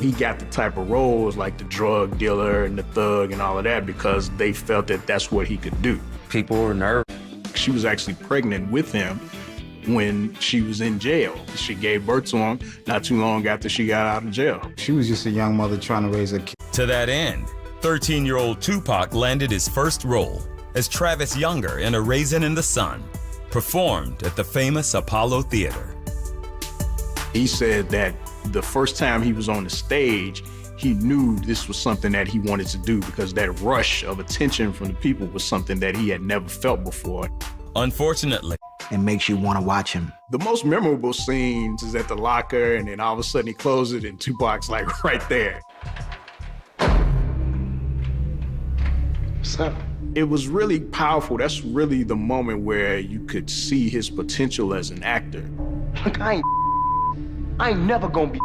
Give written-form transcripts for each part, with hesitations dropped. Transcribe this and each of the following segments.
He got the type of roles like the drug dealer and the thug and all of that because they felt that that's what he could do. People were nervous. She was actually pregnant with him when she was in jail. She gave birth to him not too long after she got out of jail. She was just a young mother trying to raise a kid. To that end, 13-year-old Tupac landed his first role as Travis Younger in A Raisin in the Sun, performed at the famous Apollo Theater. He said that the first time he was on the stage, he knew this was something that he wanted to do because that rush of attention from the people was something that he had never felt before. Unfortunately, it makes you want to watch him. The most memorable scenes is at the locker, and then all of a sudden he closes it and Tupac's like right there. What's up? It was really powerful. That's really the moment where you could see his potential as an actor. Look, I ain't never gonna be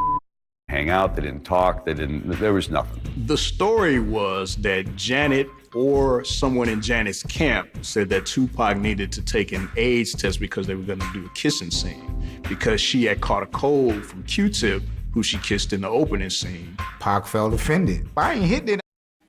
hang out, they didn't talk, there was nothing. The story was that Janet or someone in Janet's camp said that Tupac needed to take an AIDS test because they were gonna do a kissing scene because she had caught a cold from Q-Tip, who she kissed in the opening scene. Pac felt offended. I ain't hitting it.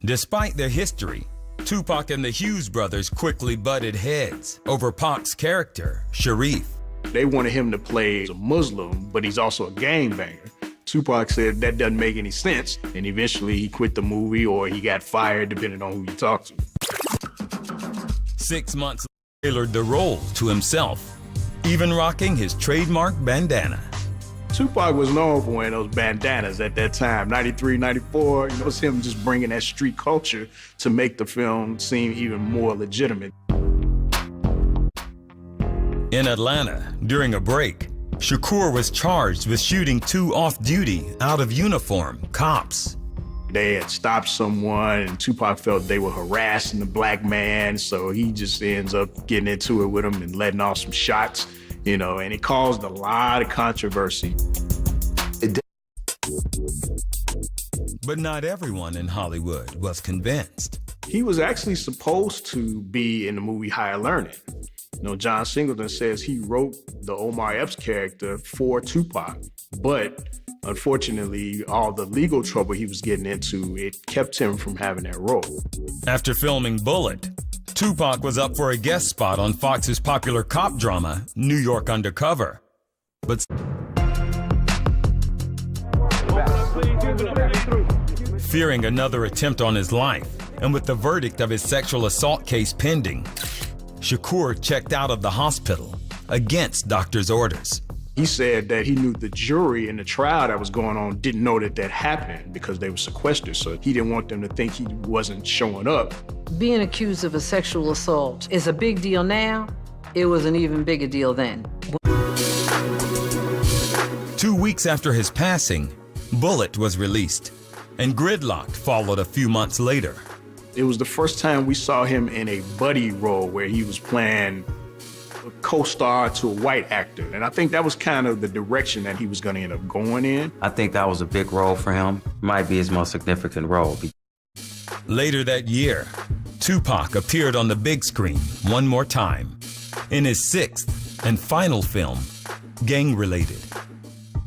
Despite their history, Tupac and the Hughes brothers quickly butted heads over Pac's character, Sharif. They wanted him to play a Muslim, but he's also a gangbanger. Tupac said that doesn't make any sense, and eventually he quit the movie or he got fired, depending on who you talk to. 6 months later, tailored the role to himself, even rocking his trademark bandana. Tupac was known for wearing those bandanas at that time, 93, 94. You know, it's him just bringing that street culture to make the film seem even more legitimate. In Atlanta, during a break, Shakur was charged with shooting 2 off-duty, out-of-uniform cops. They had stopped someone, and Tupac felt they were harassing the black man, so he just ends up getting into it with them and letting off some shots, you know, and it caused a lot of controversy. But not everyone in Hollywood was convinced. He was actually supposed to be in the movie Higher Learning. You know, John Singleton says he wrote the Omar Epps character for Tupac, but unfortunately, all the legal trouble he was getting into, it kept him from having that role. After filming Bullet, Tupac was up for a guest spot on Fox's popular cop drama, New York Undercover. But fearing another attempt on his life, and with the verdict of his sexual assault case pending, Shakur checked out of the hospital against doctor's orders. He said that he knew the jury in the trial that was going on didn't know that that happened because they were sequestered, so he didn't want them to think he wasn't showing up. Being accused of a sexual assault is a big deal now. It was an even bigger deal then. 2 weeks after his passing, Bullet was released, and Gridlocked followed a few months later. It was the first time we saw him in a buddy role where he was playing a co-star to a white actor. And I think that was kind of the direction that he was going to end up going in. I think that was a big role for him. Might be his most significant role. Later that year, Tupac appeared on the big screen one more time in his 6th and final film, Gang Related.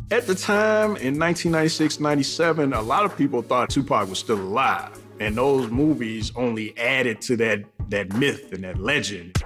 At the time, in 1996, 97, a lot of people thought Tupac was still alive. And those movies only added to that myth and that legend.